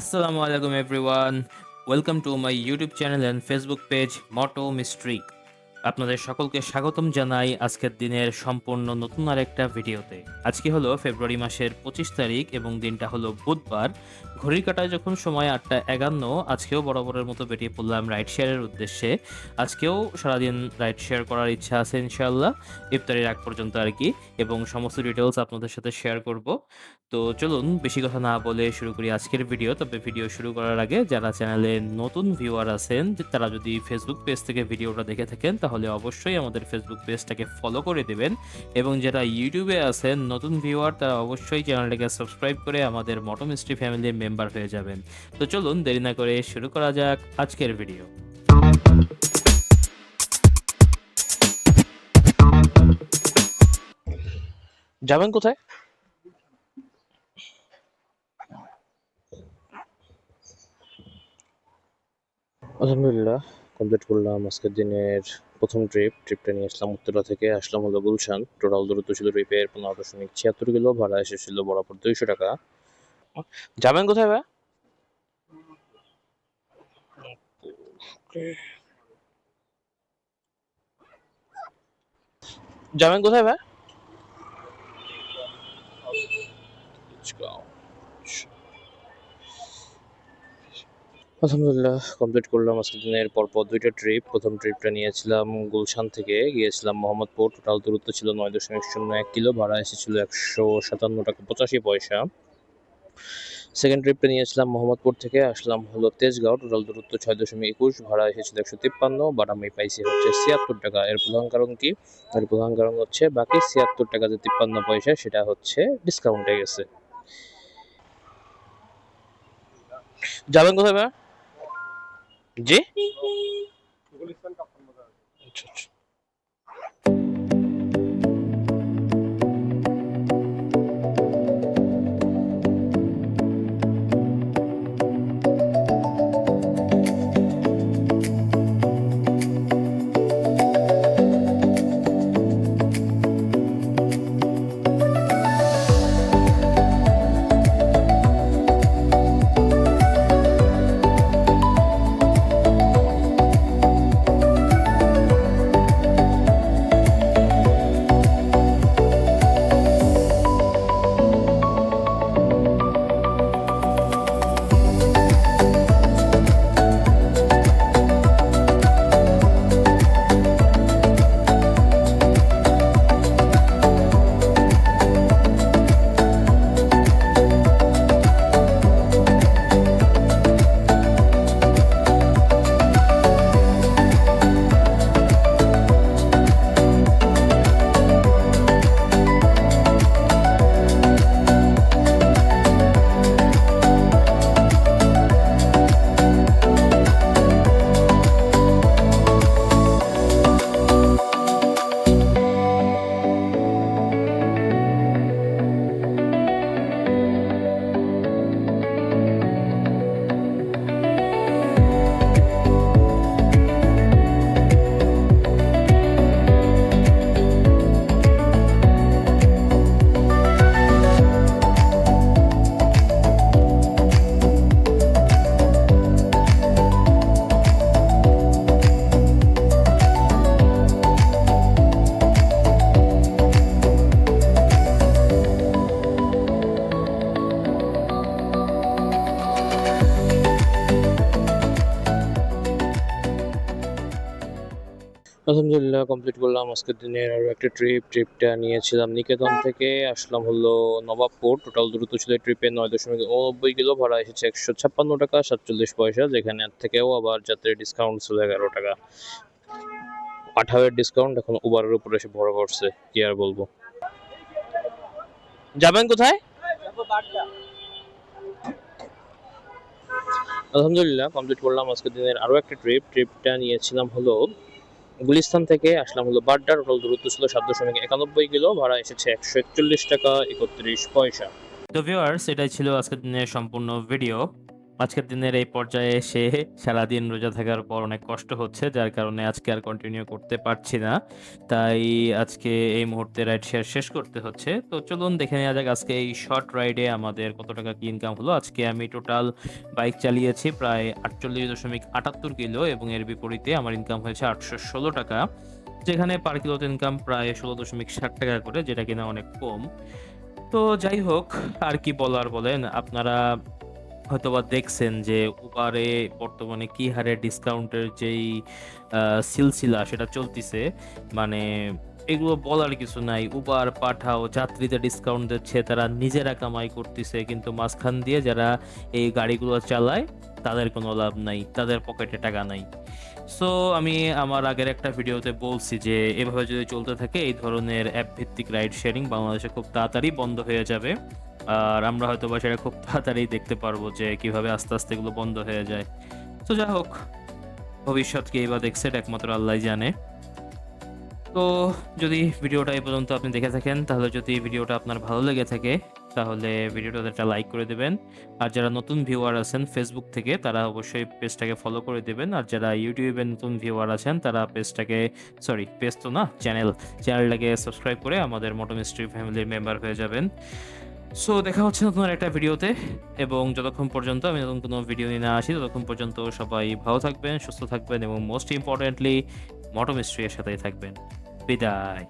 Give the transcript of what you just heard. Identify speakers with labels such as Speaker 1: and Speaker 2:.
Speaker 1: Assalamualaikum everyone. Welcome to my YouTube channel and Facebook page Motto Mystery. আপনাদের সকলকে স্বাগতম জানাই আজকের দিনের সম্পূর্ণ নতুন আরেকটা ভিডিওতে। আজকে হলো ফেব্রুয়ারি মাসের 25 তারিখ এবং দিনটা হলো বুধবার। ঘড়ির কাঁটায় যখন সময় 8:51, আজকেও বরাবরের মতো বেরিয়ে পড়লাম রাইড শেয়ারের উদ্দেশ্যে। আজকেও সারাদিন রাইড শেয়ার করার ইচ্ছা আছে ইনশাআল্লাহ, ইফতারের আগ পর্যন্ত আর কি, এবং সমস্ত ডিটেলস আপনাদের সাথে শেয়ার করব। তো চলুন বেশি কথা না বলে শুরু করি আজকের ভিডিও। তবে ভিডিও শুরু করার আগে যারা চ্যানেলে নতুন ভিউয়ার আছেন তারা যদি ফেসবুক পেজ থেকে ভিডিওটা দেখে থাকেন তাহলে অবশ্যই আমাদের ফেসবুক পেজটাকে ফলো করে দেবেন, এবং যারা ইউটিউবে আছেন নতুন ভিউয়ার তারা অবশ্যই চ্যানেলটাকে সাবস্ক্রাইব করে আমাদের মটো মিস্ট্রি ফ্যামিলির মেম্বার হয়ে যাবেন। তো চলুন দেরি না করে শুরু করা যাক আজকের ভিডিও।
Speaker 2: যাবেন কোথায়? আলহামদুলিল্লাহ, কমপ্লিট করলাম আজকের দিনের প্রথম ট্রিপটা নিয়ে আসলাম উত্তরা থেকে, আসলাম হলো গুলশান। টোটাল দূরত্ব ছিল ট্রিপের 15.76 কিলো, ভাড়া এসেছিল বরাবর 200 টাকা। যাবেন কোথায় ভাই? যাবেন কোথায় ভাই? আলহামদুলিল্লাহ, কমপ্লিট করলাম আজকের দিনের পরপর দুইটা ট্রিপ। প্রথম ট্রিপটা নিয়েছিলাম গুলশান থেকে, গিয়েছিলাম মোহাম্মদপুর। টোটাল দূরত্ব ছিল 9.01 কিলো, ভাড়া এসেছিল 157 টাকা 85 পয়সা। সেকেন্ড ট্রিপটা নিয়েছিলাম মোহাম্মদপুর থেকে, আসলাম হলো তেজগাঁও। টোটাল দূরত্ব 6.21, ভাড়া এসেছিল 153, বাট আমি পাইছি হচ্ছে 76 টাকা। এর প্রধান কারণ কি? এর প্রধান কারণ হচ্ছে বাকি 76 টাকা যে 53 পয়সা সেটা হচ্ছে ডিসকাউন্টে গেছে। যাবেন কোথায় ভাই? জি, আচ্ছা আচ্ছা। আলহামদুলিল্লাহ, কমপ্লিট করলাম আজকের দিনের আরও একটা ট্রিপটা নিয়েছিলাম নিকেতন থেকে, আসলাম হলো নবাবপুর। টোটাল দূরত্ব ছিল ট্রিপে 9.89 কিলো, ভাড়া এসেছে 156 টাকা 47 পয়সা, যেখানে থেকেও আবার যাত্রীর ডিসকাউন্ট ছিল 11 টাকা। 18 ডিসকাউন্ট এখন উবারের উপরে এসে ভর করছে, কি আর বলবো। যাবেন কোথায়? আলহামদুলিল্লাহ, কমপ্লিট করলাম আজকের দিনের আরও একটা ট্রিপটা নিয়েছিলাম হলো গুলিস্তান থেকে, আসলাম হলো বাড্ডা। টোটাল দূরত্ব ছিল 7.91 কিলো, ভাড়া এসেছে 141 টাকা 31 পয়সা।
Speaker 1: তো ভিউয়ার্স, এটাই ছিল আজকের দিনের সম্পূর্ণ ভিডিও। আজকের দিনের এই পর্যায়ে এসে সারাদিন রোজা থাকার পর অনেক কষ্ট হচ্ছে, যার কারণে আজকে আর কন্টিনিউ করতে পারছি না। তাই আজকে এই মুহূর্তে রাইড শেয়ার শেষ করতে হচ্ছে। তো চলুন দেখে নেওয়া যাক আজকে এই শর্ট রাইডে আমাদের কত টাকা কি ইনকাম হলো। আজকে আমি টোটাল বাইক চালিয়েছি প্রায় ৪৮.৭৮ কিলো এবং এর বিপরীতে আমার ইনকাম হয়েছে ৮১৬ টাকা। যেখানে পার কিলোতে ইনকাম প্রায় ১৬.৬০ টাকা করে, যেটা কিনা অনেক কম। তো যাই হোক, আর কি বলার বলেন? আপনারা হয়তোবা দেখছেন যে উবারে বর্তমানে কি হারে ডিসকাউন্টের যেই সিলসিলা সেটা চলতিছে। মানে এগুলো বলার কিছু নাই। উবার, পাঠাও যাত্রীদের ডিসকাউন্ট দিচ্ছে, তারা নিজেরা কামাই করতিছে। কিন্তু মাঝখান দিয়ে যারা এই গাড়িগুলো চালায় তাদের কোনো লাভ নাই। তাদের পকেটে টাকা নাই। সো আমি আমার আগের একটা ভিডিওতে বলছি যে এভাবে যদি চলতে থাকে এই ধরনের অ্যাপ ভিত্তিক রাইড শেয়ারিং বাংলাদেশে খুব তাড়াতাড়ি বন্ধ হয়ে যাবে। আর আমরা হয়তোবা সেটা খুব তাড়াতাড়ি দেখতে পারবো যে কিভাবে আস্তে, আস্তে এগুলো বন্ধ হয়ে যায়। তো যা হোক, ভবিষ্যৎ কে বা দেখছে এটা একমাত্র আল্লাহই জানে। তো যদি ভিডিওটা এই পর্যন্ত আপনি দেখে থাকেন, তাহলে যদি ভিডিওটা আপনার ভালো লেগে থাকে, তাহলে ভিডিওটাতে একটা লাইক করে দেবেন। আর যারা নতুন ভিউয়ার আছেন ফেসবুক থেকে, তারা অবশ্যই পেজটাকে ফলো করে দেবেন। আর যারা ইউটিউবে নতুন ভিউয়ার আছেন, তারা পেজটাকে, সরি পেজ তো না, চ্যানেলটাকে সাবস্ক্রাইব করে আমাদের মোটো মিস্ট্রি ফ্যামিলির মেম্বার হয়ে যাবেন। সো দেখা হচ্ছে নতুন একটা ভিডিওতে, এবং যতক্ষণ পর্যন্ত আমি নতুন কোনো ভিডিও নিয়ে না আসি, ততক্ষণ পর্যন্ত সবাই ভালো থাকবেন, সুস্থ থাকবেন এবং মোস্ট ইম্পর্টেন্টলি মোটো মিস্ট্রি এর সাথেই থাকবেন। বিদায়।